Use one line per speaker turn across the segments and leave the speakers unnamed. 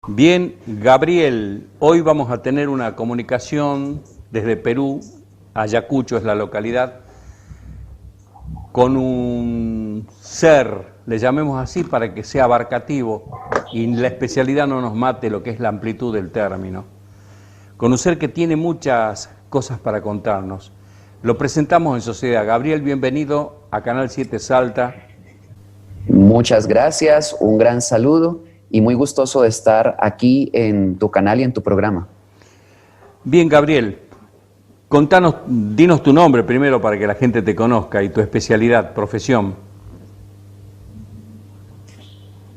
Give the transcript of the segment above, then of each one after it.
Bien, Gabriel, hoy vamos a tener una comunicación desde Perú, Ayacucho es la localidad, con un ser, le llamemos así para que sea abarcativo y la especialidad no nos mate lo que es la amplitud del término. Con un ser que tiene muchas cosas para contarnos. Lo presentamos en sociedad. Gabriel, bienvenido a Canal 7 Salta.
Muchas gracias, un gran saludo y muy gustoso de estar aquí en tu canal y en tu programa.
Bien, Gabriel, contanos, dinos tu nombre primero para que la gente te conozca y tu especialidad, profesión.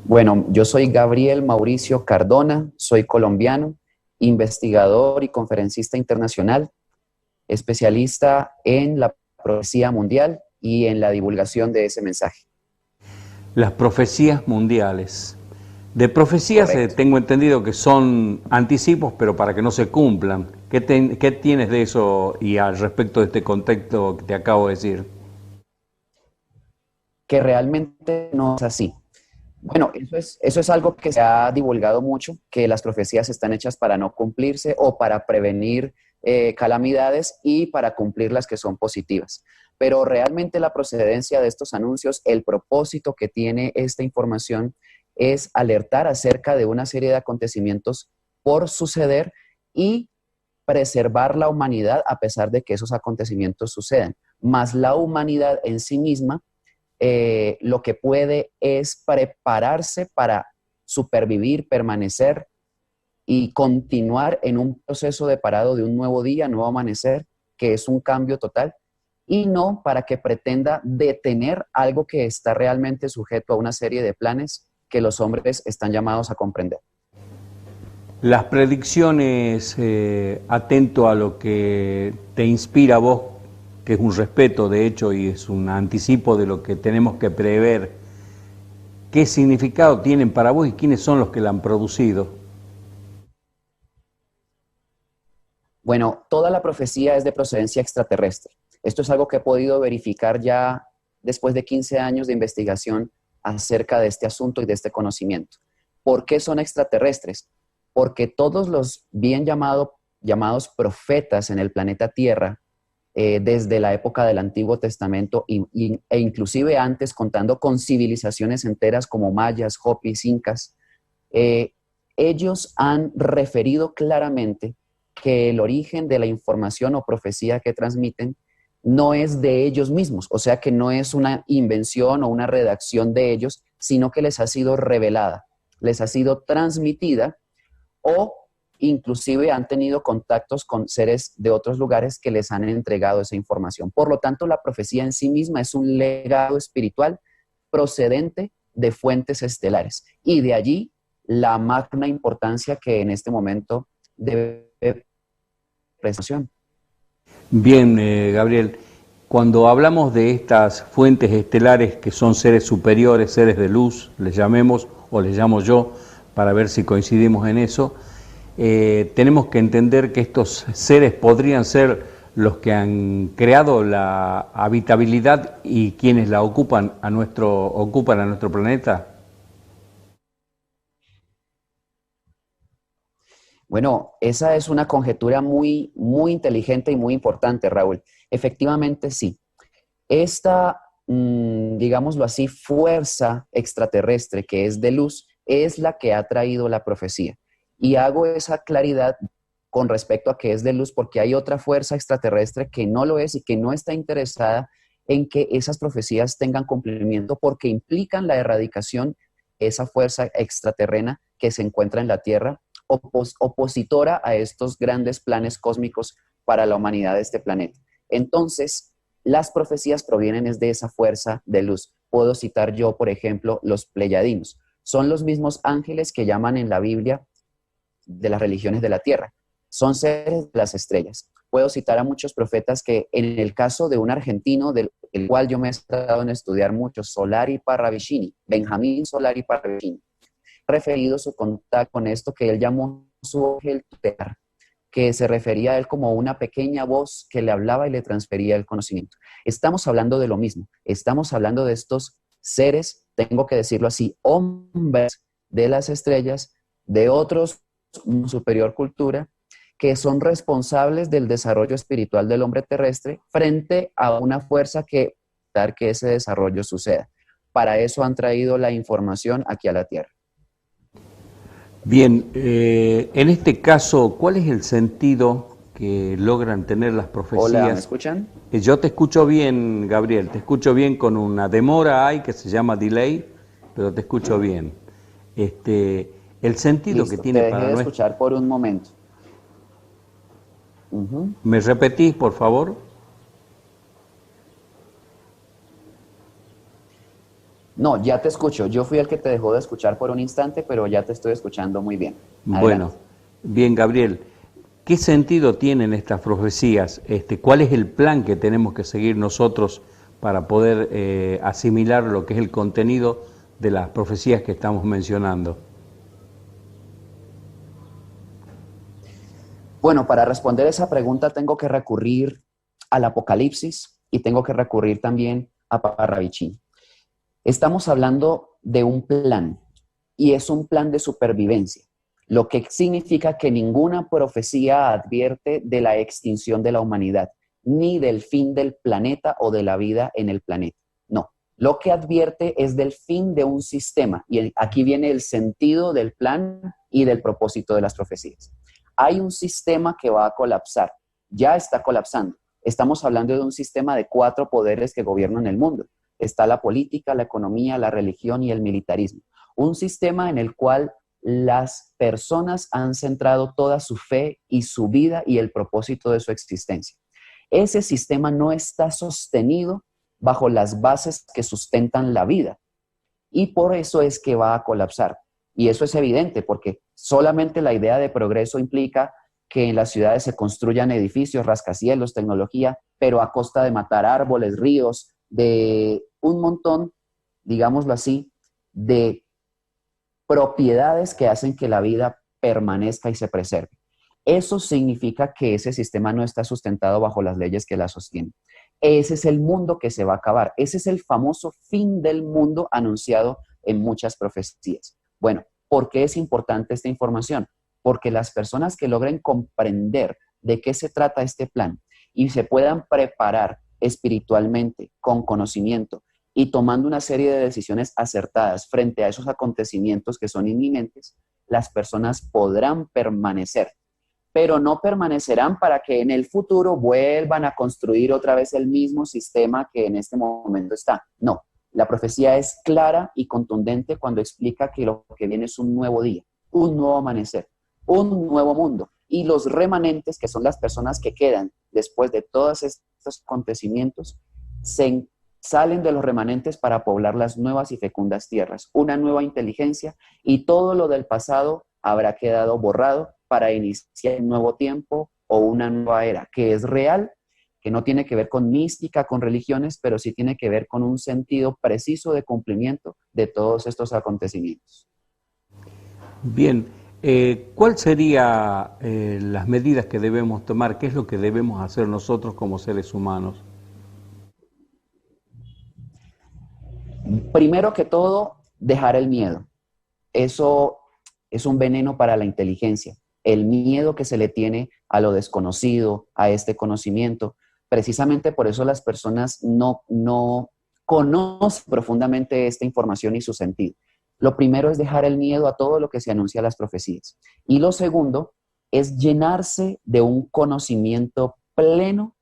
Bueno, yo soy Gabriel Mauricio Cardona, soy colombiano, investigador y conferencista internacional, especialista en la profecía mundial y en la divulgación de ese mensaje.
Las profecías mundiales. De profecías tengo entendido que son anticipos, pero para que no se cumplan. ¿Qué tienes de eso y al respecto de este contexto que te acabo de decir?
Que realmente no es así. Bueno, eso es algo que se ha divulgado mucho, que las profecías están hechas para no cumplirse o para prevenir calamidades y para cumplir las que son positivas. Pero realmente la procedencia de estos anuncios, el propósito que tiene esta información es alertar acerca de una serie de acontecimientos por suceder y preservar la humanidad a pesar de que esos acontecimientos sucedan. Más la humanidad en sí misma lo que puede es prepararse para supervivir, permanecer y continuar en un proceso de parado de un nuevo día, nuevo amanecer, que es un cambio total, y no para que pretenda detener algo que está realmente sujeto a una serie de planes que los hombres están llamados a comprender.
Las predicciones, atento a lo que te inspira a vos, que es un respeto de hecho y es un anticipo de lo que tenemos que prever, ¿qué significado tienen para vos y quiénes son los que la han producido?
Bueno, toda la profecía es de procedencia extraterrestre. Esto es algo que he podido verificar ya después de 15 años de investigación acerca de este asunto y de este conocimiento. ¿Por qué son extraterrestres? Porque todos los bien llamados profetas en el planeta Tierra, desde la época del Antiguo Testamento e inclusive antes, contando con civilizaciones enteras como mayas, hopis, incas, eh, ellos han referido claramente que el origen de la información o profecía que transmiten no es de ellos mismos, o sea que no es una invención o una redacción de ellos, sino que les ha sido revelada, les ha sido transmitida o inclusive han tenido contactos con seres de otros lugares que les han entregado esa información. Por lo tanto, la profecía en sí misma es un legado espiritual procedente de fuentes estelares y de allí la magna importancia que en este momento debe presentación.
Bien, Gabriel, cuando hablamos de estas fuentes estelares que son seres superiores, seres de luz, les llamemos o les llamo yo, para ver si coincidimos en eso, tenemos que entender que estos seres podrían ser los que han creado la habitabilidad y quienes la ocupan a nuestro planeta.
Bueno, esa es una conjetura muy inteligente y muy importante, Raúl. Efectivamente, sí. Esta, digámoslo así, fuerza extraterrestre que es de luz, es la que ha traído la profecía. Y hago esa claridad con respecto a que es de luz porque hay otra fuerza extraterrestre que no lo es y que no está interesada en que esas profecías tengan cumplimiento porque implican la erradicación de esa fuerza extraterrena que se encuentra en la Tierra, opositora a estos grandes planes cósmicos para la humanidad de este planeta. Entonces, las profecías provienen de esa fuerza de luz. Puedo citar yo, por ejemplo, los pleyadinos. Son los mismos ángeles que llaman en la Biblia de las religiones de la tierra. Son seres de las estrellas. Puedo citar a muchos profetas que en el caso de un argentino, del cual yo me he tratado en estudiar mucho, Solari Parravicini, Benjamín Solari Parravicini, referido su contacto con esto que él llamó su ángel tutelar, que se refería a él como una pequeña voz que le hablaba y le transfería el conocimiento. Estamos hablando de lo mismo, estamos hablando de estos seres, tengo que decirlo así, hombres de las estrellas, de otros superior cultura que son responsables del desarrollo espiritual del hombre terrestre frente a una fuerza que dar que ese desarrollo suceda. Para eso han traído la información aquí a la Tierra.
Bien, en este caso, ¿cuál es el sentido que logran tener las profecías?
Hola, ¿me escuchan?
Yo te escucho bien, Gabriel, te escucho bien con una demora ahí que se llama delay, pero te escucho bien. El sentido
Listo,
que tiene
te dejé
para
de
nuestro...
escuchar por un momento.
¿Me repetís, por favor?
No, ya te escucho. Yo fui el que te dejó de escuchar por un instante, pero ya te estoy escuchando muy bien. Adelante.
Bueno, bien, Gabriel. ¿Qué sentido tienen estas profecías? ¿Cuál es el plan que tenemos que seguir nosotros para poder asimilar lo que es el contenido de las profecías que estamos mencionando?
Bueno, para responder esa pregunta tengo que recurrir al Apocalipsis y tengo que recurrir también a Parravicini. Estamos hablando de un plan y es un plan de supervivencia, lo que significa que ninguna profecía advierte de la extinción de la humanidad, ni del fin del planeta o de la vida en el planeta. No, lo que advierte es del fin de un sistema y aquí viene el sentido del plan y del propósito de las profecías. Hay un sistema que va a colapsar, ya está colapsando. Estamos hablando de un sistema de 4 poderes que gobiernan el mundo. Está la política, la economía, la religión y el militarismo. Un sistema en el cual las personas han centrado toda su fe y su vida y el propósito de su existencia. Ese sistema no está sostenido bajo las bases que sustentan la vida y por eso es que va a colapsar. Y eso es evidente porque solamente la idea de progreso implica que en las ciudades se construyan edificios, rascacielos, tecnología, pero a costa de matar árboles, ríos, de un montón, digámoslo así, de propiedades que hacen que la vida permanezca y se preserve. Eso significa que ese sistema no está sustentado bajo las leyes que la sostienen. Ese es el mundo que se va a acabar. Ese es el famoso fin del mundo anunciado en muchas profecías. Bueno, ¿por qué es importante esta información? Porque las personas que logren comprender de qué se trata este plan y se puedan preparar espiritualmente, con conocimiento y tomando una serie de decisiones acertadas frente a esos acontecimientos que son inminentes, las personas podrán permanecer, pero no permanecerán para que en el futuro vuelvan a construir otra vez el mismo sistema que en este momento está. No, la profecía es clara y contundente cuando explica que lo que viene es un nuevo día, un nuevo amanecer, un nuevo mundo. Y los remanentes, que son las personas que quedan después de todos estos acontecimientos, salen de los remanentes para poblar las nuevas y fecundas tierras, una nueva inteligencia, y todo lo del pasado habrá quedado borrado para iniciar un nuevo tiempo o una nueva era, que es real, que no tiene que ver con mística, con religiones, pero sí tiene que ver con un sentido preciso de cumplimiento de todos estos acontecimientos.
Bien, ¿cuál sería las medidas que debemos tomar? ¿Qué es lo que debemos hacer nosotros como seres humanos?
Primero que todo, dejar el miedo. Eso es un veneno para la inteligencia. El miedo que se le tiene a lo desconocido, a este conocimiento. Precisamente por eso las personas no conocen profundamente esta información y su sentido. Lo primero es dejar el miedo a todo lo que se anuncia en las profecías. Y lo segundo es llenarse de un conocimiento pleno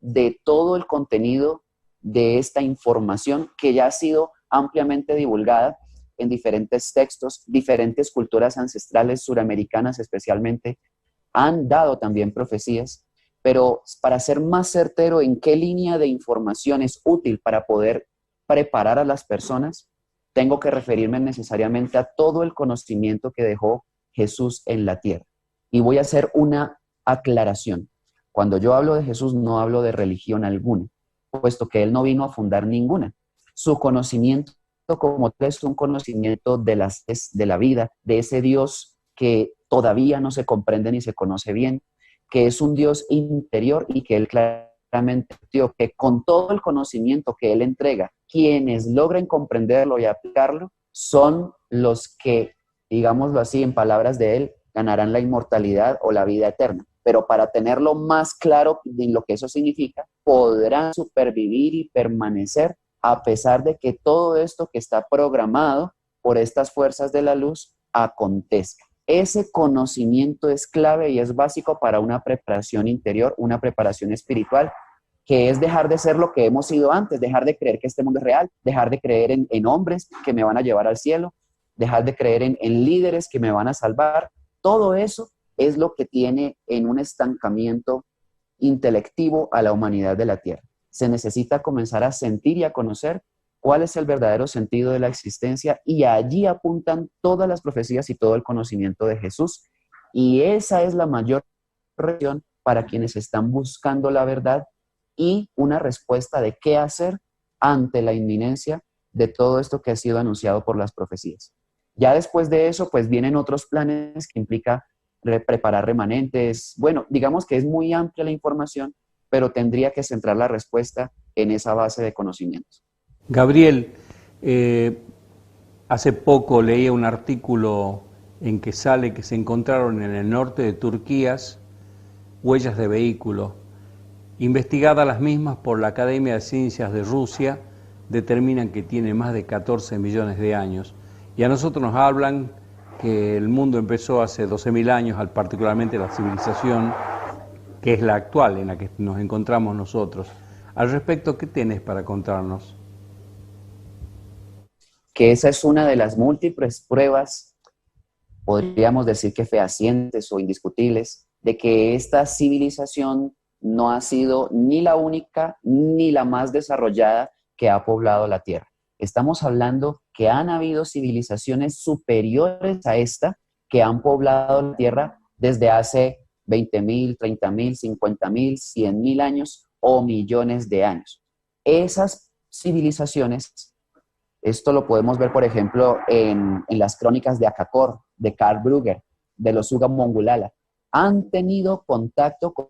de todo el contenido de esta información que ya ha sido ampliamente divulgada en diferentes textos, diferentes culturas ancestrales suramericanas especialmente han dado también profecías, pero para ser más certero en qué línea de información es útil para poder preparar a las personas, tengo que referirme necesariamente a todo el conocimiento que dejó Jesús en la tierra. Y voy a hacer una aclaración. Cuando yo hablo de Jesús, no hablo de religión alguna, puesto que él no vino a fundar ninguna. Su conocimiento como tal es un conocimiento de la vida, de ese Dios que todavía no se comprende ni se conoce bien, que es un Dios interior y que él claramente dio, que con todo el conocimiento que él entrega, quienes logren comprenderlo y aplicarlo son los que digámoslo así, en palabras de él, ganarán la inmortalidad o la vida eterna. Pero para tenerlo más claro en lo que eso significa, podrán supervivir y permanecer a pesar de que todo esto que está programado por estas fuerzas de la luz acontezca. Ese conocimiento es clave y es básico para una preparación interior, una preparación espiritual, que es dejar de ser lo que hemos sido antes, dejar de creer que este mundo es real, dejar de creer en hombres que me van a llevar al cielo, dejar de creer en líderes que me van a salvar. Todo eso es lo que tiene en un estancamiento intelectivo a la humanidad de la Tierra. Se necesita comenzar a sentir y a conocer cuál es el verdadero sentido de la existencia, y allí apuntan todas las profecías y todo el conocimiento de Jesús. Y esa es la mayor reacción para quienes están buscando la verdad y una respuesta de qué hacer ante la inminencia de todo esto que ha sido anunciado por las profecías. Ya después de eso, pues vienen otros planes que implica preparar remanentes. Bueno, digamos que es muy amplia la información, pero tendría que centrar la respuesta en esa base de conocimientos.
Gabriel, hace poco leía un artículo en que sale que se encontraron en el norte de Turquía huellas de vehículos. Investigadas las mismas por la Academia de Ciencias de Rusia, determinan que tiene más de 14 millones de años. Y a nosotros nos hablan que el mundo empezó hace 12.000 años, particularmente la civilización que es la actual en la que nos encontramos nosotros. Al respecto, ¿qué tienes para contarnos?
Que esa es una de las múltiples pruebas, podríamos decir que fehacientes o indiscutibles, de que esta civilización no ha sido ni la única ni la más desarrollada que ha poblado la Tierra. Estamos hablando que han habido civilizaciones superiores a esta que han poblado la Tierra desde hace 20.000, 30.000, 50.000, 100.000 años o millones de años. Esas civilizaciones, esto lo podemos ver, por ejemplo, en las crónicas de Akakor, de Karl Brugger, de los Uga Mongulala, han tenido contacto con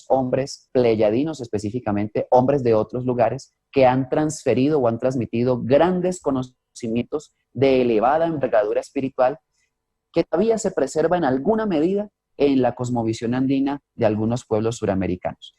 hombres pleyadinos, específicamente hombres de otros lugares, que han transferido o han transmitido grandes conocimientos de elevada envergadura espiritual que todavía se preserva en alguna medida en la cosmovisión andina de algunos pueblos suramericanos.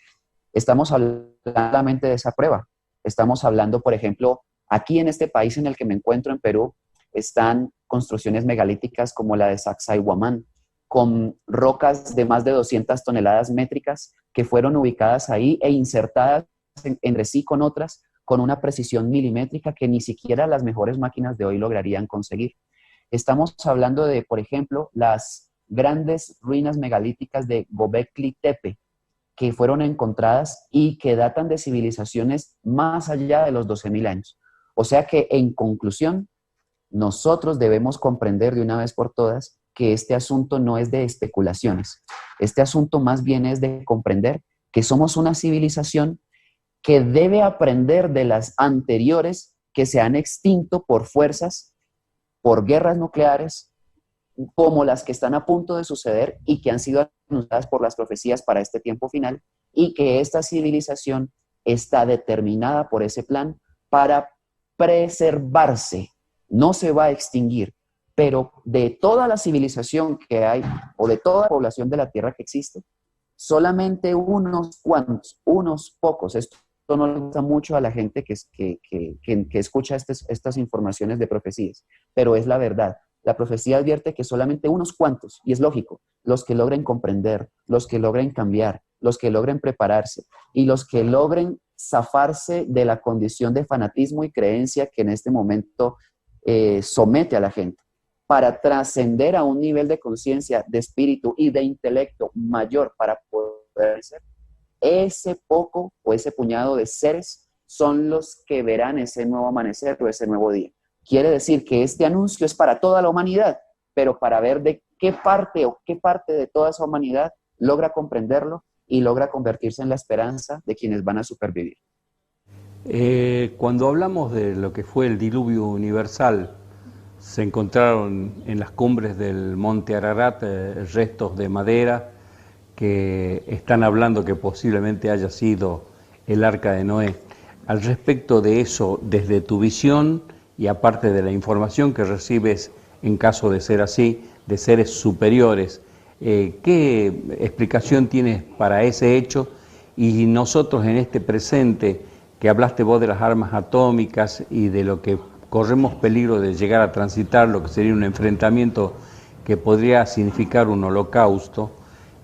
Estamos hablando solamente de esa prueba. Estamos hablando, por ejemplo, aquí en este país en el que me encuentro, en Perú, están construcciones megalíticas como la de Sacsayhuamán, con rocas de más de 200 toneladas métricas que fueron ubicadas ahí e insertadas entre sí con otras con una precisión milimétrica que ni siquiera las mejores máquinas de hoy lograrían conseguir. Estamos hablando de, por ejemplo, las grandes ruinas megalíticas de Göbekli Tepe, que fueron encontradas y que datan de civilizaciones más allá de los 12.000 años. O sea que, en conclusión, nosotros debemos comprender de una vez por todas que este asunto no es de especulaciones. Este asunto más bien es de comprender que somos una civilización que debe aprender de las anteriores que se han extinto por fuerzas, por guerras nucleares, como las que están a punto de suceder y que han sido anunciadas por las profecías para este tiempo final, y que esta civilización está determinada por ese plan para preservarse. No se va a extinguir, pero de toda la civilización que hay, o de toda la población de la Tierra que existe, solamente unos cuantos, unos pocos, esto no le gusta mucho a la gente que escucha estas informaciones de profecías, pero es la verdad. La profecía advierte que solamente unos cuantos, y es lógico, los que logren comprender, los que logren cambiar, los que logren prepararse y los que logren zafarse de la condición de fanatismo y creencia que en este momento somete a la gente, para trascender a un nivel de conciencia, de espíritu y de intelecto mayor para poder ser. Ese poco o ese puñado de seres son los que verán ese nuevo amanecer o ese nuevo día. Quiere decir que este anuncio es para toda la humanidad, pero para ver de qué parte de toda esa humanidad logra comprenderlo y logra convertirse en la esperanza de quienes van a supervivir.
Cuando hablamos de lo que fue el diluvio universal, se encontraron en las cumbres del monte Ararat restos de madera que están hablando que posiblemente haya sido el arca de Noé. Al respecto de eso, desde tu visión y aparte de la información que recibes en caso de ser así, de seres superiores. ¿Qué explicación tienes para ese hecho? Y nosotros en este presente, que hablaste vos de las armas atómicas y de lo que corremos peligro de llegar a transitar, lo que sería un enfrentamiento que podría significar un holocausto,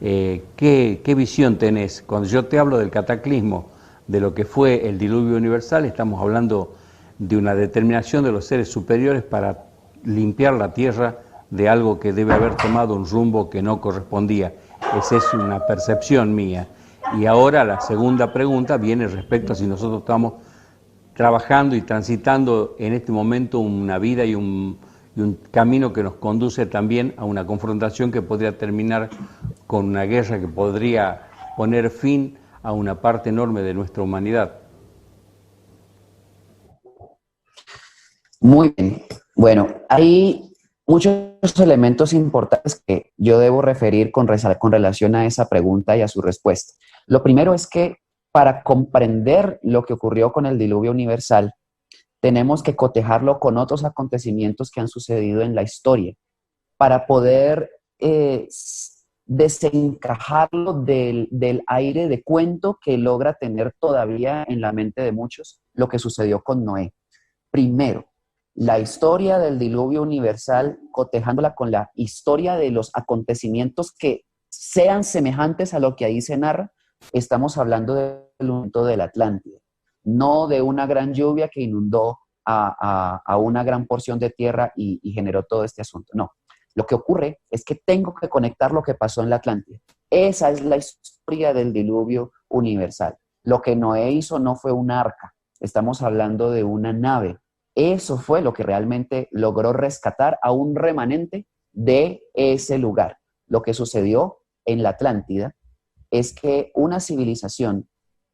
¿qué visión tenés? Cuando yo te hablo del cataclismo, de lo que fue el diluvio universal, estamos hablando de una determinación de los seres superiores para limpiar la tierra de algo que debe haber tomado un rumbo que no correspondía. Esa es una percepción mía. Y ahora la segunda pregunta viene respecto a si nosotros estamos trabajando y transitando en este momento una vida y un camino que nos conduce también a una confrontación que podría terminar con una guerra que podría poner fin a una parte enorme de nuestra humanidad.
Muy bien. Bueno, hay muchos elementos importantes que yo debo referir con relación a esa pregunta y a su respuesta. Lo primero es que para comprender lo que ocurrió con el diluvio universal, tenemos que cotejarlo con otros acontecimientos que han sucedido en la historia para poder desencajarlo del aire de cuento que logra tener todavía en la mente de muchos lo que sucedió con Noé. Primero, la historia del diluvio universal, cotejándola con la historia de los acontecimientos que sean semejantes a lo que ahí se narra, estamos hablando del hundimiento de la Atlántida, no de una gran lluvia que inundó a una gran porción de tierra y generó todo este asunto. No, lo que ocurre es que tengo que conectar lo que pasó en la Atlántida. Esa es la historia del diluvio universal. Lo que Noé hizo no fue un arca, estamos hablando de una nave. Eso fue lo que realmente logró rescatar a un remanente de ese lugar. Lo que sucedió en la Atlántida es que una civilización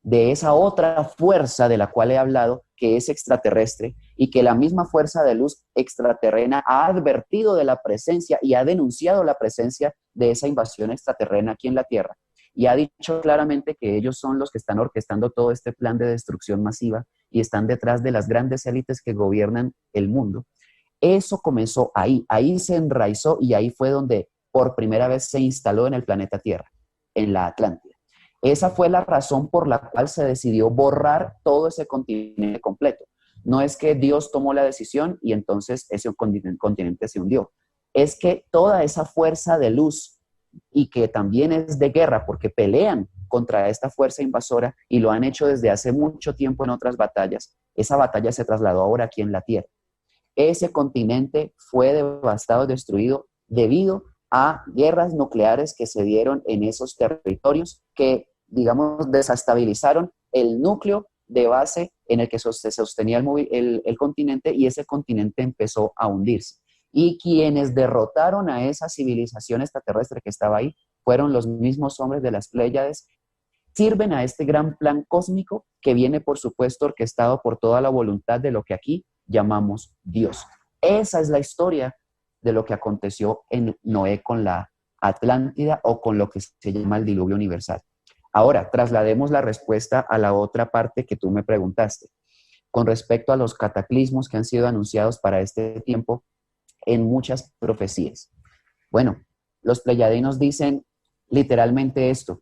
de esa otra fuerza de la cual he hablado, que es extraterrestre, y que la misma fuerza de luz extraterrena ha advertido de la presencia y ha denunciado la presencia de esa invasión extraterrena aquí en la Tierra, y ha dicho claramente que ellos son los que están orquestando todo este plan de destrucción masiva y están detrás de las grandes élites que gobiernan el mundo. Eso comenzó ahí se enraizó y ahí fue donde por primera vez se instaló en el planeta Tierra, en la Atlántida. Esa fue la razón por la cual se decidió borrar todo ese continente completo. No es que Dios tomó la decisión y entonces ese continente se hundió. Es que toda esa fuerza de luz y que también es de guerra porque pelean contra esta fuerza invasora y lo han hecho desde hace mucho tiempo en otras batallas, esa batalla se trasladó ahora aquí en la Tierra. Ese continente fue devastado y destruido debido a guerras nucleares que se dieron en esos territorios que, digamos, desestabilizaron el núcleo de base en el que se sostenía el continente, y ese continente empezó a hundirse. Y quienes derrotaron a esa civilización extraterrestre que estaba ahí fueron los mismos hombres de las Pléyades. Sirven a este gran plan cósmico que viene, por supuesto, orquestado por toda la voluntad de lo que aquí llamamos Dios. Esa es la historia de lo que aconteció en Noé con la Atlántida o con lo que se llama el diluvio universal. Ahora, traslademos la respuesta a la otra parte que tú me preguntaste, con respecto a los cataclismos que han sido anunciados para este tiempo en muchas profecías. Bueno, los pleyadinos dicen literalmente esto: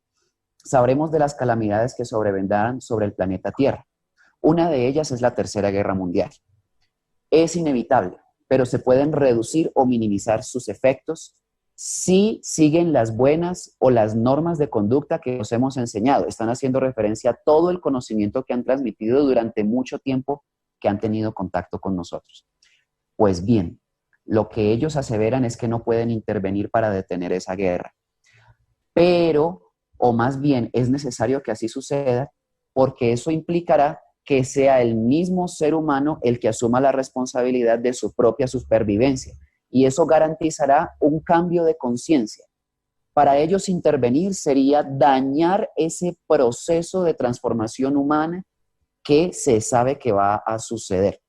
sabremos de las calamidades que sobrevendrán sobre el planeta Tierra. Una de ellas es la Tercera Guerra Mundial. Es inevitable, pero se pueden reducir o minimizar sus efectos si siguen las buenas o las normas de conducta que nos hemos enseñado. Están haciendo referencia a todo el conocimiento que han transmitido durante mucho tiempo que han tenido contacto con nosotros. Pues bien, lo que ellos aseveran es que no pueden intervenir para detener esa guerra. Pero, o más bien, es necesario que así suceda porque eso implicará que sea el mismo ser humano el que asuma la responsabilidad de su propia supervivencia. Y eso garantizará un cambio de conciencia. Para ellos intervenir sería dañar ese proceso de transformación humana que se sabe que va a suceder.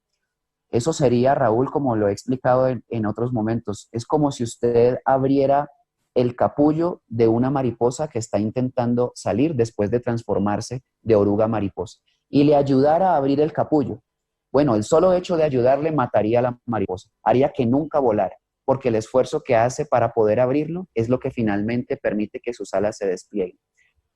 Eso sería, Raúl, como lo he explicado en otros momentos, es como si usted abriera el capullo de una mariposa que está intentando salir después de transformarse de oruga a mariposa y le ayudara a abrir el capullo. Bueno, el solo hecho de ayudarle mataría a la mariposa, haría que nunca volara, porque el esfuerzo que hace para poder abrirlo es lo que finalmente permite que sus alas se desplieguen.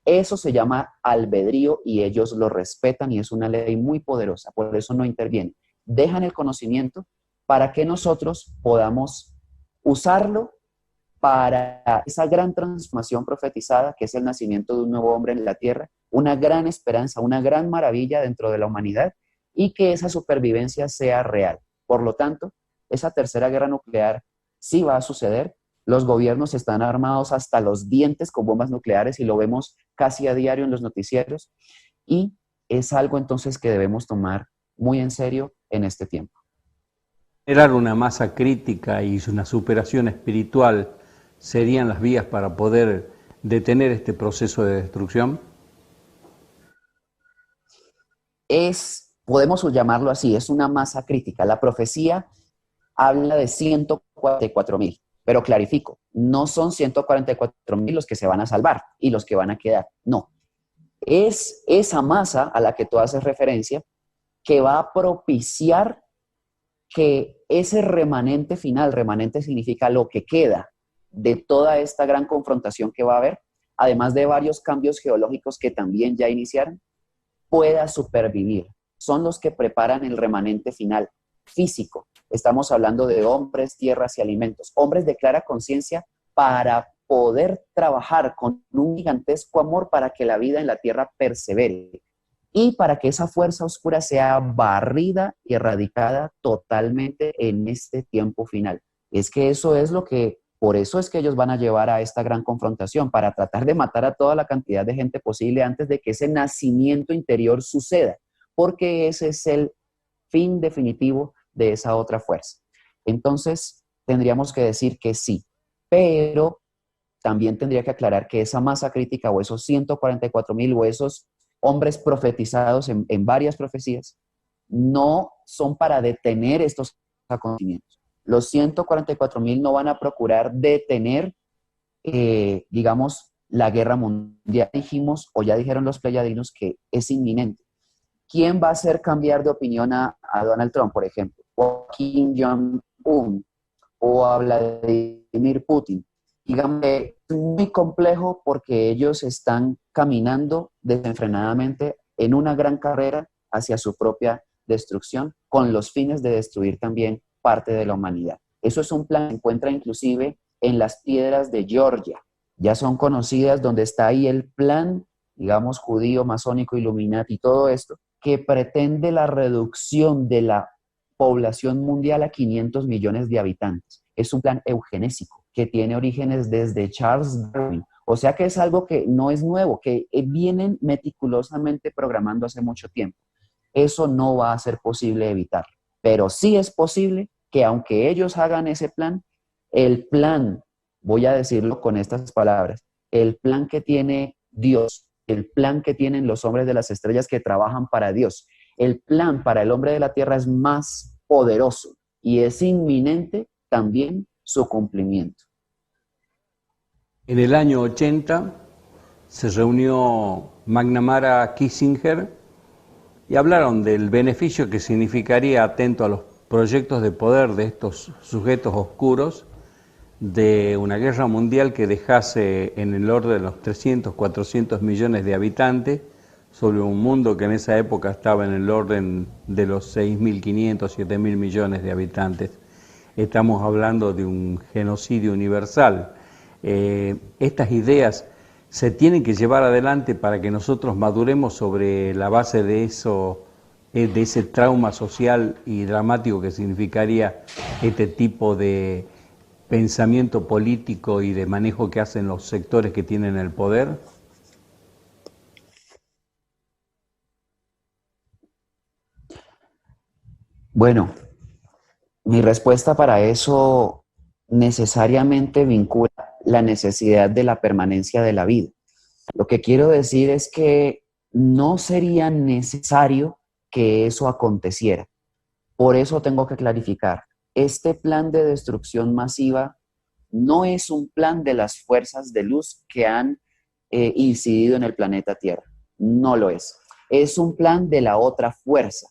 Eso se llama albedrío y ellos lo respetan y es una ley muy poderosa, por eso no intervienen. Dejan el conocimiento para que nosotros podamos usarlo para esa gran transformación profetizada que es el nacimiento de un nuevo hombre en la tierra, una gran esperanza, una gran maravilla dentro de la humanidad y que esa supervivencia sea real. Por lo tanto, esa tercera guerra nuclear sí va a suceder. Los gobiernos están armados hasta los dientes con bombas nucleares y lo vemos casi a diario en los noticieros y es algo entonces que debemos tomar muy en serio en este tiempo.
Generar una masa crítica y una superación espiritual serían las vías para poder detener este proceso de destrucción.
Podemos llamarlo así, es una masa crítica. La profecía habla de 144,000, pero clarifico, no son 144,000 los que se van a salvar y los que van a quedar, no. Es esa masa a la que tú haces referencia que va a propiciar que ese remanente final, remanente significa lo que queda de toda esta gran confrontación que va a haber, además de varios cambios geológicos que también ya iniciaron, pueda supervivir. Son los que preparan el remanente final físico. Estamos hablando de hombres, tierras y alimentos. Hombres de clara conciencia para poder trabajar con un gigantesco amor para que la vida en la tierra persevere y para que esa fuerza oscura sea barrida y erradicada totalmente en este tiempo final. Es que eso es lo que, por eso es que ellos van a llevar a esta gran confrontación, para tratar de matar a toda la cantidad de gente posible antes de que ese nacimiento interior suceda, porque ese es el fin definitivo de esa otra fuerza. Entonces, tendríamos que decir que sí, pero también tendría que aclarar que esa masa crítica o esos 144,000 o esos hombres profetizados en varias profecías no son para detener estos acontecimientos. Los 144,000 no van a procurar detener, digamos, la guerra mundial. Dijimos, o ya dijeron los pleyadinos, que es inminente. ¿Quién va a hacer cambiar de opinión a Donald Trump, por ejemplo? O a Kim Jong-un, o a Vladimir Putin. Digamos que es muy complejo porque ellos están caminando desenfrenadamente en una gran carrera hacia su propia destrucción, con los fines de destruir también parte de la humanidad. Eso es un plan que se encuentra inclusive en las piedras de Georgia. Ya son conocidas, donde está ahí el plan, digamos, judío, masónico, Illuminati y todo esto, que pretende la reducción de la población mundial a 500 millones de habitantes. Es un plan eugenésico que tiene orígenes desde Charles Darwin. O sea que es algo que no es nuevo, que vienen meticulosamente programando hace mucho tiempo. Eso no va a ser posible evitar, pero sí es posible que aunque ellos hagan ese plan, el plan, voy a decirlo con estas palabras, el plan que tiene Dios, el plan que tienen los hombres de las estrellas que trabajan para Dios, el plan para el hombre de la tierra es más poderoso y es inminente también su cumplimiento.
En el año 80 se reunió McNamara Kissinger y hablaron del beneficio que significaría, atento a los proyectos de poder de estos sujetos oscuros, de una guerra mundial que dejase en el orden de los 300, 400 millones de habitantes sobre un mundo que en esa época estaba en el orden de los 6.500, 7.000 millones de habitantes. Estamos hablando de un genocidio universal. Estas ideas se tienen que llevar adelante para que nosotros maduremos sobre la base de eso, de ese trauma social y dramático que significaría este tipo de pensamiento político y de manejo que hacen los sectores que tienen el poder.
Bueno, mi respuesta para eso necesariamente vincula la necesidad de la permanencia de la vida. Lo que quiero decir es que no sería necesario que eso aconteciera. Por eso tengo que clarificar, este plan de destrucción masiva no es un plan de las fuerzas de luz que han incidido en el planeta Tierra. No lo es. Es un plan de la otra fuerza.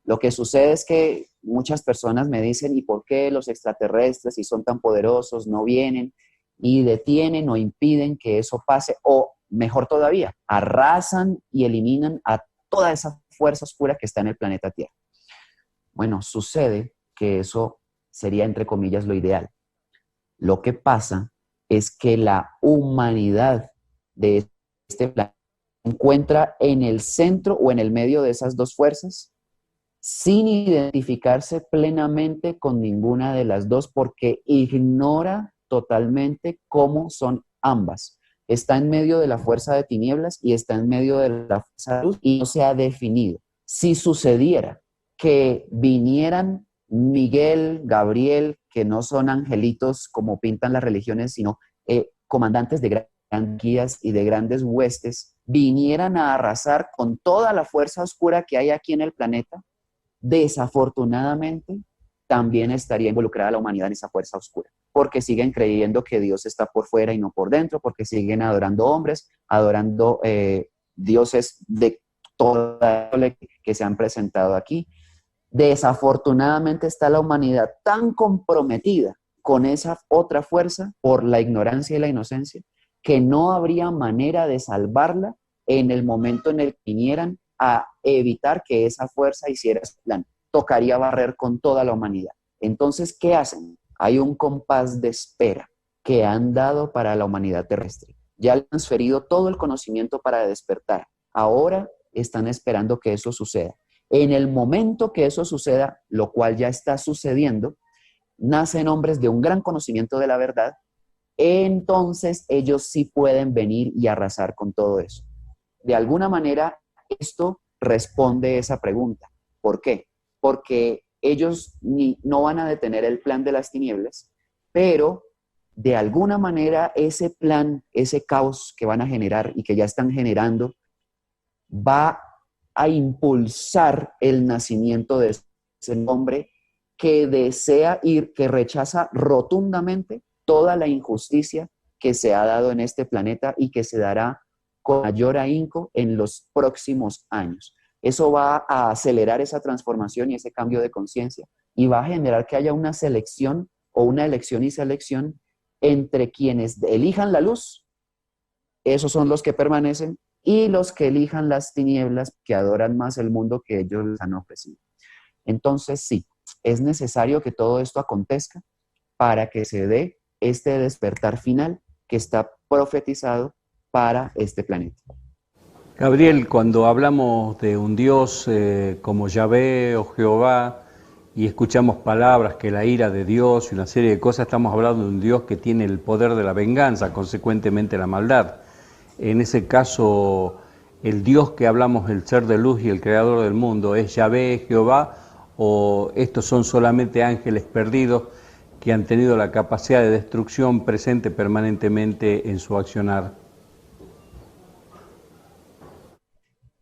Lo que sucede es que muchas personas me dicen, ¿y por qué los extraterrestres, si son tan poderosos, no vienen y detienen o impiden que eso pase? O mejor todavía, arrasan y eliminan a toda esa fuerza oscura que está en el planeta Tierra. Bueno, sucede que eso sería, entre comillas, lo ideal. Lo que pasa es que la humanidad de este planeta se encuentra en el centro o en el medio de esas dos fuerzas, sin identificarse plenamente con ninguna de las dos, porque ignora totalmente cómo son ambas. Está en medio de la fuerza de tinieblas y está en medio de la fuerza de luz y no se ha definido. Si sucediera que vinieran Miguel, Gabriel, que no son angelitos como pintan las religiones, sino comandantes de grandes guías y de grandes huestes, vinieran a arrasar con toda la fuerza oscura que hay aquí en el planeta, desafortunadamente también estaría involucrada la humanidad en esa fuerza oscura, porque siguen creyendo que Dios está por fuera y no por dentro, porque siguen adorando hombres, adorando dioses de toda la que se han presentado aquí. Desafortunadamente está la humanidad tan comprometida con esa otra fuerza por la ignorancia y la inocencia que no habría manera de salvarla en el momento en el que vinieran a evitar que esa fuerza hiciera su plan. Tocaría barrer con toda la humanidad. Entonces, ¿qué hacen? Hay un compás de espera que han dado para la humanidad terrestre. Ya han transferido todo el conocimiento para despertar. Ahora están esperando que eso suceda. En el momento que eso suceda, lo cual ya está sucediendo, nacen hombres de un gran conocimiento de la verdad, entonces ellos sí pueden venir y arrasar con todo eso. De alguna manera, esto responde esa pregunta. ¿Por qué? Porque ellos no van a detener el plan de las tinieblas, pero de alguna manera ese plan, ese caos que van a generar y que ya están generando, va a impulsar el nacimiento de ese hombre que desea ir, que rechaza rotundamente toda la injusticia que se ha dado en este planeta y que se dará con mayor ahínco en los próximos años. Eso va a acelerar esa transformación y ese cambio de conciencia y va a generar que haya una selección o una elección y selección entre quienes elijan la luz, esos son los que permanecen, y los que elijan las tinieblas, que adoran más el mundo que ellos les han ofrecido. Entonces, sí, es necesario que todo esto acontezca para que se dé este despertar final que está profetizado para este planeta.
Gabriel, cuando hablamos de un Dios como Yahvé o Jehová y escuchamos palabras que la ira de Dios y una serie de cosas, estamos hablando de un Dios que tiene el poder de la venganza, consecuentemente la maldad. En ese caso, el Dios que hablamos, el ser de luz y el creador del mundo, ¿es Yahvé, Jehová, o estos son solamente ángeles perdidos que han tenido la capacidad de destrucción presente permanentemente en su accionar?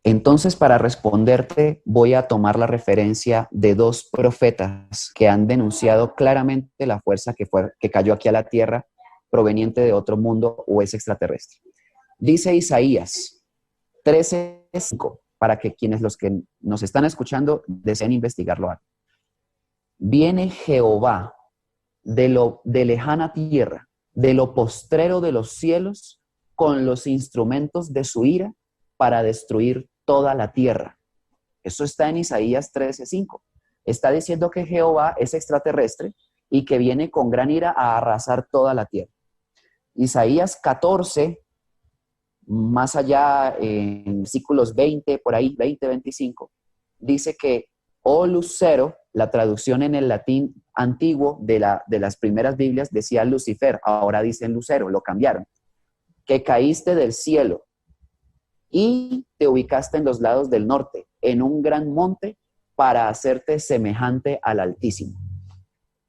Entonces, para responderte, voy a tomar la referencia de dos profetas que han denunciado claramente la fuerza que cayó aquí a la tierra proveniente de otro mundo o es extraterrestre. Dice Isaías 13:5, para que los que nos están escuchando deseen investigarlo. Viene Jehová de lejana tierra, de lo postrero de los cielos, con los instrumentos de su ira para destruir toda la tierra. Eso está en Isaías 13:5. Está diciendo que Jehová es extraterrestre y que viene con gran ira a arrasar toda la tierra. Isaías 14, más allá en versículos 20, por ahí, 20-25, dice que, oh lucero, la traducción en el latín antiguo de las primeras Biblias decía Lucifer, ahora dicen lucero, lo cambiaron, que caíste del cielo y te ubicaste en los lados del norte, en un gran monte, para hacerte semejante al Altísimo.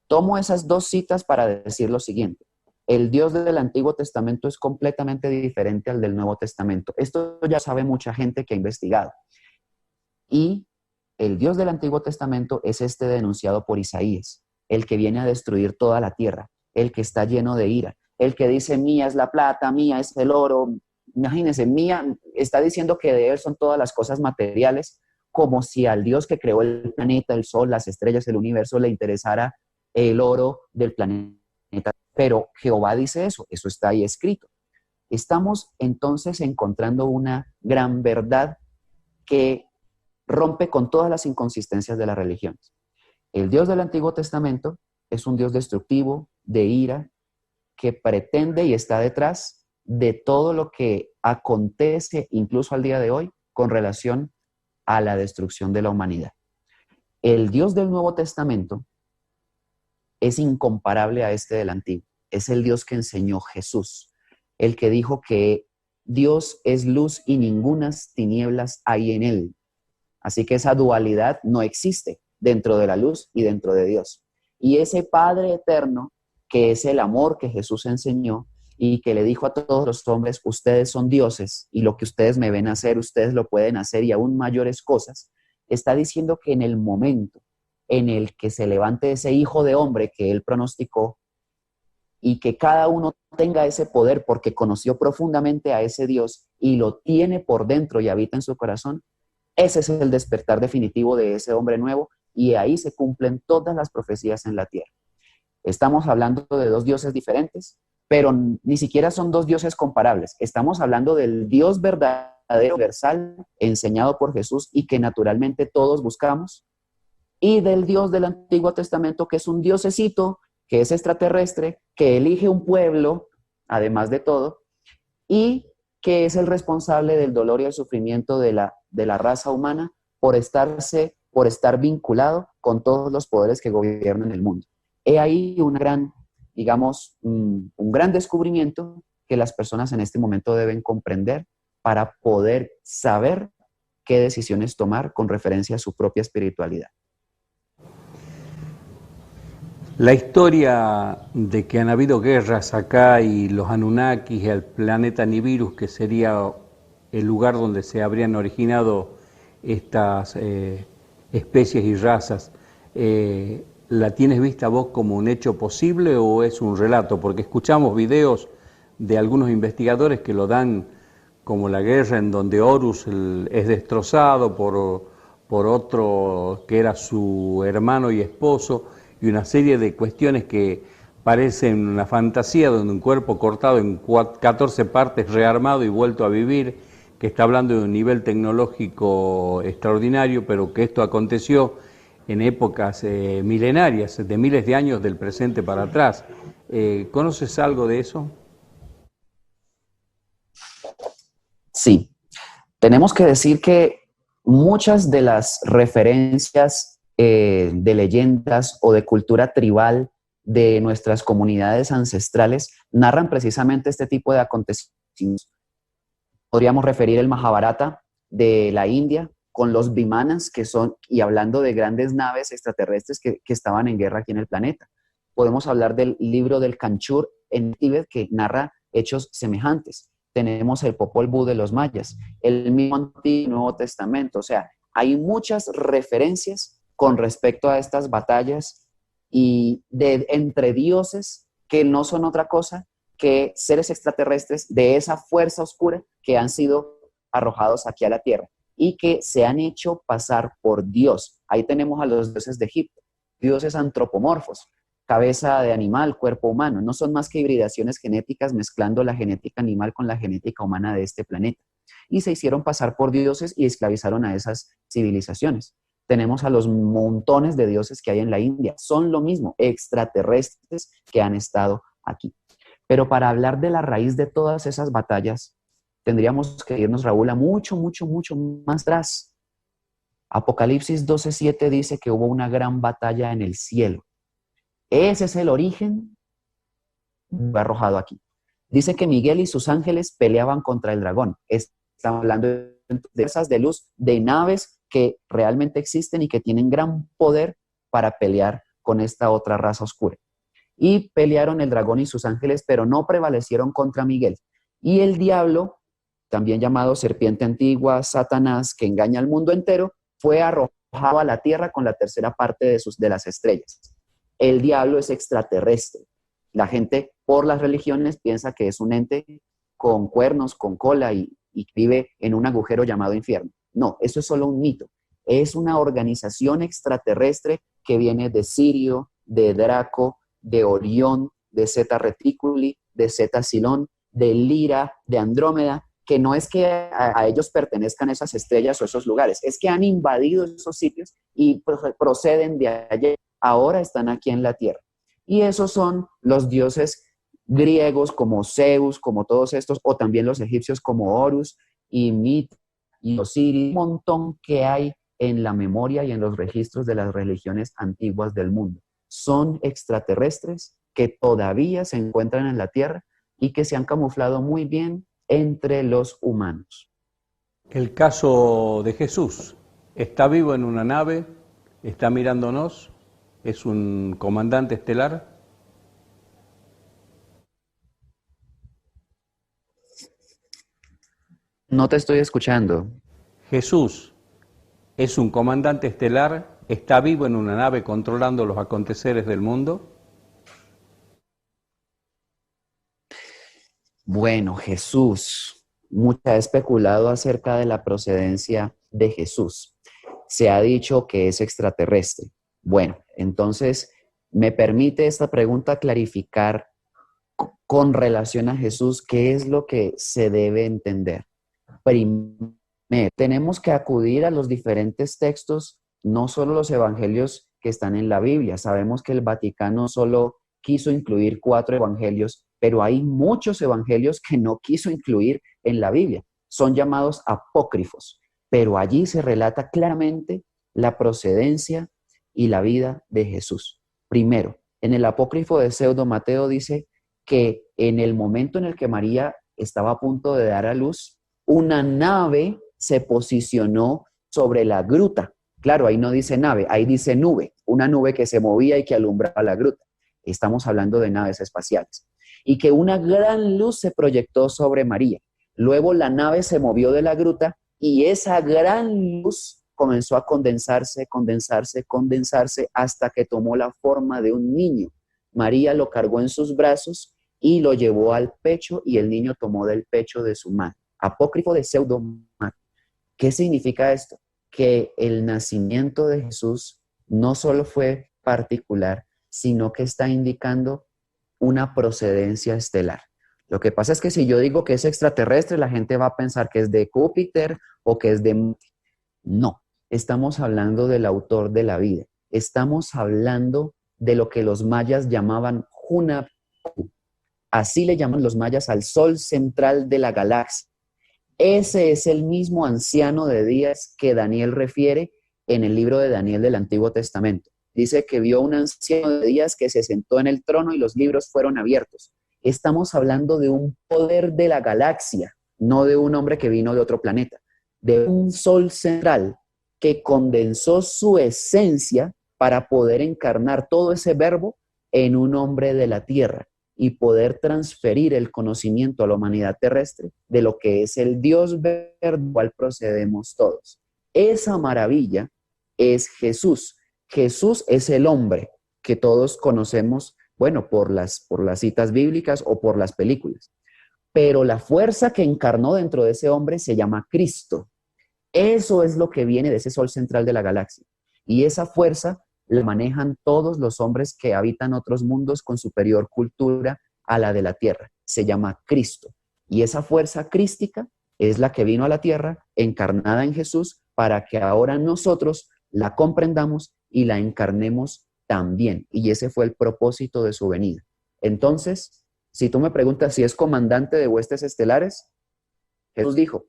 Tomo esas dos citas para decir lo siguiente. El Dios del Antiguo Testamento es completamente diferente al del Nuevo Testamento. Esto ya sabe mucha gente que ha investigado. Y el Dios del Antiguo Testamento es este denunciado por Isaías, el que viene a destruir toda la tierra, el que está lleno de ira, el que dice mía es la plata, mía es el oro. Imagínense, mía está diciendo que de él son todas las cosas materiales, como si al Dios que creó el planeta, el sol, las estrellas, el universo, le interesara el oro del planeta. Pero Jehová dice eso está ahí escrito. Estamos entonces encontrando una gran verdad que rompe con todas las inconsistencias de las religiones. El Dios del Antiguo Testamento es un Dios destructivo, de ira, que pretende y está detrás de todo lo que acontece incluso al día de hoy con relación a la destrucción de la humanidad. El Dios del Nuevo Testamento es incomparable a este del Antiguo. Es el Dios que enseñó Jesús, el que dijo que Dios es luz y ningunas tinieblas hay en él. Así que esa dualidad no existe dentro de la luz y dentro de Dios. Y ese Padre eterno, que es el amor que Jesús enseñó y que le dijo a todos los hombres, ustedes son dioses y lo que ustedes me ven hacer, ustedes lo pueden hacer y aún mayores cosas, está diciendo que en el momento en el que se levante ese hijo de hombre que él pronosticó y que cada uno tenga ese poder porque conoció profundamente a ese Dios y lo tiene por dentro y habita en su corazón, ese es el despertar definitivo de ese hombre nuevo y ahí se cumplen todas las profecías en la tierra. Estamos hablando de dos dioses diferentes, pero ni siquiera son dos dioses comparables. Estamos hablando del Dios verdadero, universal, enseñado por Jesús y que naturalmente todos buscamos, y del Dios del Antiguo Testamento, que es un diosecito, que es extraterrestre, que elige un pueblo, además de todo, y que es el responsable del dolor y el sufrimiento de la raza humana por estar vinculado con todos los poderes que gobiernan el mundo. He ahí un gran descubrimiento que las personas en este momento deben comprender para poder saber qué decisiones tomar con referencia a su propia espiritualidad.
La historia de que han habido guerras acá y los Anunnakis y el planeta Nibiru, que sería el lugar donde se habrían originado estas especies y razas, ¿la tienes vista vos como un hecho posible o es un relato? Porque escuchamos videos de algunos investigadores que lo dan como la guerra en donde Horus es destrozado por otro que era su hermano y esposo, y una serie de cuestiones que parecen una fantasía donde un cuerpo cortado en 14 partes, rearmado y vuelto a vivir, que está hablando de un nivel tecnológico extraordinario, pero que esto aconteció en épocas milenarias, de miles de años del presente para atrás. ¿Conoces algo de eso?
Sí, tenemos que decir que muchas de las referencias de leyendas o de cultura tribal de nuestras comunidades ancestrales narran precisamente este tipo de acontecimientos. Podríamos referir el Mahabharata de la India con los Vimanas, que son, y hablando de grandes naves extraterrestres que estaban en guerra aquí en el planeta. Podemos hablar del libro del Kanchur en Tíbet, que narra hechos semejantes. Tenemos el Popol Vuh de los mayas, el mismo Antiguo Nuevo Testamento. O sea, hay muchas referencias con respecto a estas batallas y entre dioses que no son otra cosa que seres extraterrestres de esa fuerza oscura que han sido arrojados aquí a la tierra y que se han hecho pasar por Dios. Ahí tenemos a los dioses de Egipto, dioses antropomorfos, cabeza de animal, cuerpo humano. No son más que hibridaciones genéticas mezclando la genética animal con la genética humana de este planeta. Y se hicieron pasar por dioses y esclavizaron a esas civilizaciones. Tenemos a los montones de dioses que hay en la India. Son lo mismo, extraterrestres que han estado aquí. Pero para hablar de la raíz de todas esas batallas, tendríamos que irnos, Raúl, a mucho más atrás. Apocalipsis 12:7 dice que hubo una gran batalla en el cielo. Ese es el origen arrojado aquí. Dice que Miguel y sus ángeles peleaban contra el dragón. Estamos hablando de esas de luz, de naves que realmente existen y que tienen gran poder para pelear con esta otra raza oscura. Y pelearon el dragón y sus ángeles, pero no prevalecieron contra Miguel. Y el diablo, también llamado serpiente antigua, Satanás, que engaña al mundo entero, fue arrojado a la tierra con la tercera parte de las estrellas. El diablo es extraterrestre. La gente, por las religiones, piensa que es un ente con cuernos, con cola y vive en un agujero llamado infierno. No, eso es solo un mito. Es una organización extraterrestre que viene de Sirio, de Draco, de Orión, de Zeta Reticuli, de Zeta Silón, de Lira, de Andrómeda, que no es que a ellos pertenezcan esas estrellas o esos lugares, es que han invadido esos sitios y proceden de allá. Ahora están aquí en la Tierra. Y esos son los dioses griegos como Zeus, como todos estos, o también los egipcios como Horus y Mit y Osiris, un montón que hay en la memoria y en los registros de las religiones antiguas del mundo. Son extraterrestres que todavía se encuentran en la Tierra y que se han camuflado muy bien entre los humanos.
El caso de Jesús, está vivo en una nave, está mirándonos, es un comandante estelar.
No te estoy escuchando.
Jesús es un comandante estelar, está vivo en una nave controlando los aconteceres del mundo.
Bueno, Jesús, mucho ha especulado acerca de la procedencia de Jesús. Se ha dicho que es extraterrestre. Bueno, entonces, ¿me permite esta pregunta clarificar con relación a Jesús qué es lo que se debe entender? Primero, tenemos que acudir a los diferentes textos, no solo los evangelios que están en la Biblia. Sabemos que el Vaticano solo quiso incluir 4 evangelios, pero hay muchos evangelios que no quiso incluir en la Biblia. Son llamados apócrifos, pero allí se relata claramente la procedencia y la vida de Jesús. Primero, en el apócrifo de Pseudo Mateo dice que en el momento en el que María estaba a punto de dar a luz, una nave se posicionó sobre la gruta. Claro, ahí no dice nave, ahí dice nube, una nube que se movía y que alumbraba la gruta. Estamos hablando de naves espaciales. Y que una gran luz se proyectó sobre María. Luego la nave se movió de la gruta y esa gran luz comenzó a condensarse, condensarse, condensarse hasta que tomó la forma de un niño. María lo cargó en sus brazos y lo llevó al pecho y el niño tomó del pecho de su madre. Apócrifo de Pseudo Mateo. ¿Qué significa esto? Que el nacimiento de Jesús no solo fue particular, sino que está indicando una procedencia estelar. Lo que pasa es que si yo digo que es extraterrestre, la gente va a pensar que es de Júpiter o que es de Marte. No, estamos hablando del autor de la vida. Estamos hablando de lo que los mayas llamaban Hunahpu. Así le llaman los mayas al sol central de la galaxia. Ese es el mismo anciano de días que Daniel refiere en el libro de Daniel del Antiguo Testamento. Dice que vio un anciano de días que se sentó en el trono y los libros fueron abiertos. Estamos hablando de un poder de la galaxia, no de un hombre que vino de otro planeta, de un sol central que condensó su esencia para poder encarnar todo ese verbo en un hombre de la tierra y poder transferir el conocimiento a la humanidad terrestre de lo que es el Dios verde del cual procedemos todos. Esa maravilla es Jesús. Jesús es el hombre que todos conocemos, bueno, por las citas bíblicas o por las películas. Pero la fuerza que encarnó dentro de ese hombre se llama Cristo. Eso es lo que viene de ese sol central de la galaxia. Y esa fuerza la manejan todos los hombres que habitan otros mundos con superior cultura a la de la Tierra. Se llama Cristo. Y esa fuerza crística es la que vino a la Tierra, encarnada en Jesús, para que ahora nosotros la comprendamos y la encarnemos también. Y ese fue el propósito de su venida. Entonces, si tú me preguntas si es comandante de huestes estelares, Jesús dijo,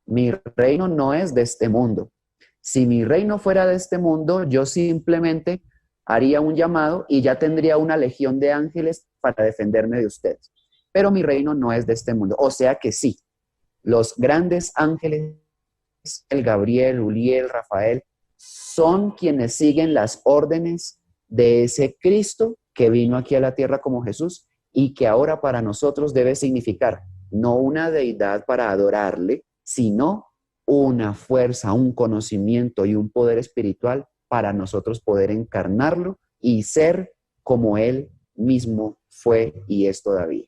mi reino no es de este mundo. Si mi reino fuera de este mundo, yo simplemente haría un llamado y ya tendría una legión de ángeles para defenderme de ustedes. Pero mi reino no es de este mundo. O sea que sí, los grandes ángeles, el Gabriel, Uriel, Rafael, son quienes siguen las órdenes de ese Cristo que vino aquí a la tierra como Jesús y que ahora para nosotros debe significar no una deidad para adorarle, sino una fuerza, un conocimiento y un poder espiritual para nosotros poder encarnarlo y ser como Él mismo fue y es todavía.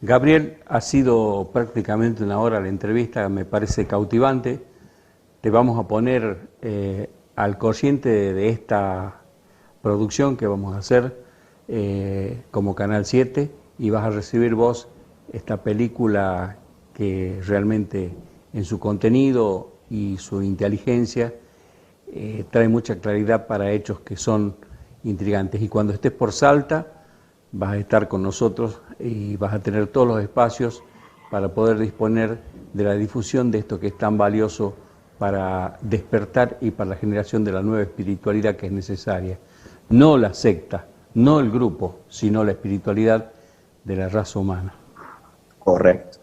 Gabriel, ha sido prácticamente una hora la entrevista, me parece cautivante. te vamos a poner al corriente de esta producción que vamos a hacer como Canal 7 y vas a recibir vos esta película que realmente en su contenido y su inteligencia trae mucha claridad para hechos que son intrigantes. Y cuando estés por Salta vas a estar con nosotros y vas a tener todos los espacios para poder disponer de la difusión de esto que es tan valioso para despertar y para la generación de la nueva espiritualidad que es necesaria. No la secta, no el grupo, sino la espiritualidad de la raza humana.
Correcto.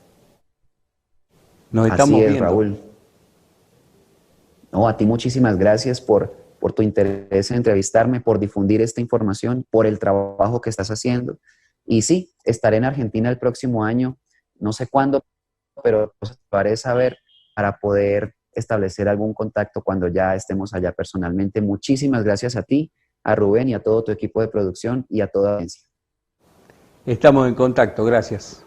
Nos
Así
estamos
es,
viendo.
Raúl. No, a ti muchísimas gracias por tu interés en entrevistarme, por difundir esta información, por el trabajo que estás haciendo. Y sí, estaré en Argentina el próximo año, no sé cuándo, pero pues, te haré saber para poder establecer algún contacto cuando ya estemos allá personalmente. Muchísimas gracias a ti, a Rubén y a todo tu equipo de producción y a toda la audiencia.
Estamos en contacto, gracias.